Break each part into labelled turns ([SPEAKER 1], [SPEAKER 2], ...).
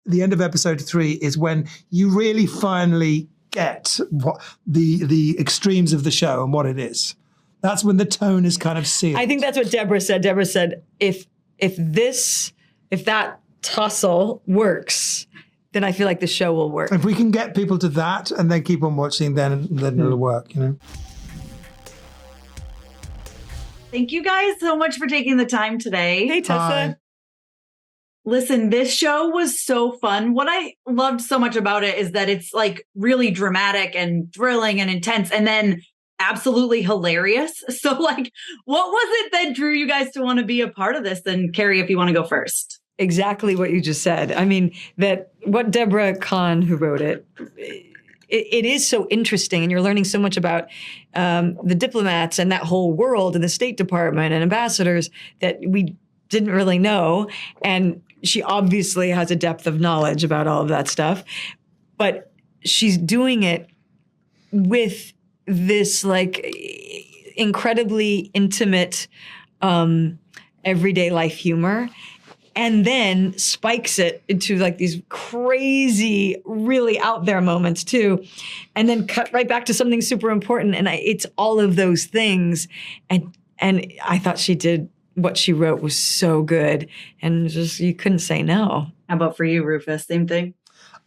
[SPEAKER 1] the end of episode 3 is when you really finally get what the extremes of the show and what it is. That's when the tone is kind of sealed.
[SPEAKER 2] I think that's what Deborah said. Deborah said, if that tussle works, then I feel like the show will work.
[SPEAKER 1] If we can get people to that and then keep on watching, then it'll work, you know.
[SPEAKER 3] Thank you guys so much for taking the time today.
[SPEAKER 2] Hey, Tessa.
[SPEAKER 1] Hi.
[SPEAKER 3] Listen, this show was so fun. What I loved so much about it is that it's like really dramatic and thrilling and intense and then absolutely hilarious. So like, what was it that drew you guys to want to be a part of this? Then Keri, if you want to go first.
[SPEAKER 2] Exactly what you just said. I mean, that what Deborah Kahn, who wrote it, it is so interesting, and you're learning so much about the diplomats and that whole world and the State Department and ambassadors that we didn't really know. And she obviously has a depth of knowledge about all of that stuff, but she's doing it with this like incredibly intimate, everyday life humor, and then spikes it into like these crazy, really out there moments too, and then cut right back to something super important. And it's all of those things. And I thought she did what she wrote was so good, and just you couldn't say no.
[SPEAKER 3] How about for you, Rufus? Same thing?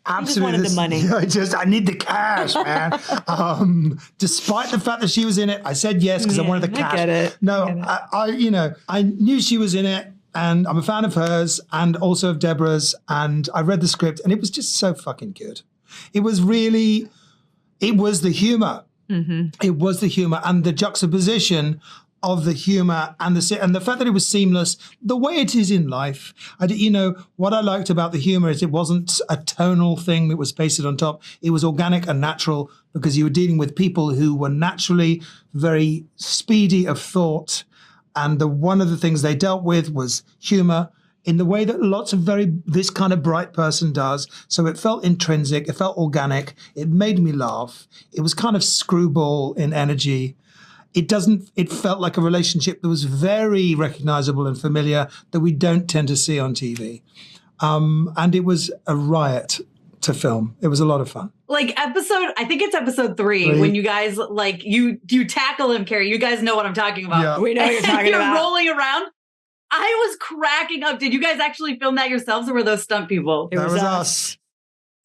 [SPEAKER 1] Absolutely.
[SPEAKER 2] Just wanted the money.
[SPEAKER 1] I need the cash, man. Despite the fact that she was in it, I said yes because I wanted the cash.
[SPEAKER 2] I get it.
[SPEAKER 1] No, I knew she was in it, and I'm a fan of hers and also of Deborah's, and I read the script, and it was just so fucking good. It was the humor. Mm-hmm. It was the humor and the juxtaposition of the humor and the fact that it was seamless, the way it is in life. What I liked about the humor is it wasn't a tonal thing that was pasted on top. It was organic and natural because you were dealing with people who were naturally very speedy of thought. And one of the things they dealt with was humor in the way that lots of this kind of bright person does. So it felt intrinsic, it felt organic, it made me laugh. It was kind of screwball in energy. It felt like a relationship that was very recognizable and familiar that we don't tend to see on TV. And it was a riot to film. It was a lot of fun.
[SPEAKER 3] Like I think it's episode 3 when you guys like, you tackle him, Keri. You guys know what I'm talking about.
[SPEAKER 1] Yeah.
[SPEAKER 2] We know what you're talking about.
[SPEAKER 3] You're rolling around. I was cracking up. Did you guys actually film that yourselves or were those stunt people?
[SPEAKER 1] That was us.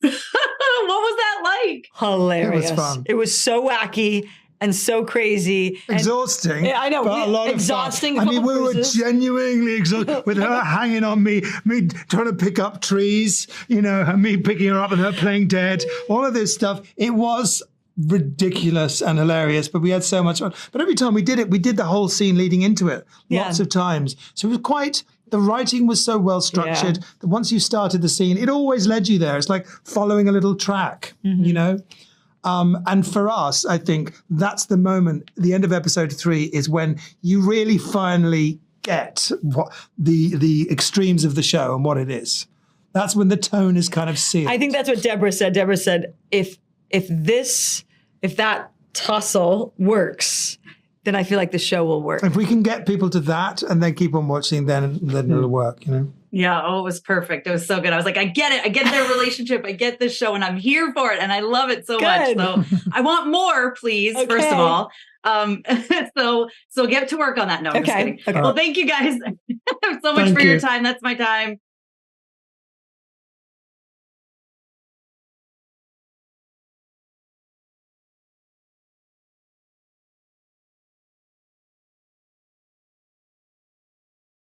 [SPEAKER 3] What was that like?
[SPEAKER 2] Hilarious.
[SPEAKER 1] It was fun.
[SPEAKER 2] It was so wacky and so crazy.
[SPEAKER 1] Exhausting.
[SPEAKER 2] I know.
[SPEAKER 1] But a lot
[SPEAKER 2] exhausting.
[SPEAKER 1] of fun. I mean, we were genuinely exhausted with her hanging on me trying to pick up trees, and me picking her up and her playing dead, all of this stuff. It was ridiculous and hilarious, but we had so much fun. But every time we did it, we did the whole scene leading into it lots of times. So it was the writing was so well structured that once you started the scene, it always led you there. It's like following a little track, And for us, I think that's the moment, the end of episode 3 is when you really finally get what the extremes of the show and what it is. That's when the tone is kind of sealed.
[SPEAKER 2] I think that's what Deborah said. Deborah said, if that tussle works, then I feel like the show will work.
[SPEAKER 1] If we can get people to that and then keep on watching, then it'll work,
[SPEAKER 3] Yeah. Oh, it was perfect. It was so good. I was like, I get it. I get their relationship. I get this show and I'm here for it. And I love it so much. So I want more, please, first of all. So get to work on that. No, I'm just kidding.
[SPEAKER 2] Okay.
[SPEAKER 3] Well, thank you guys so much for your time. That's my time.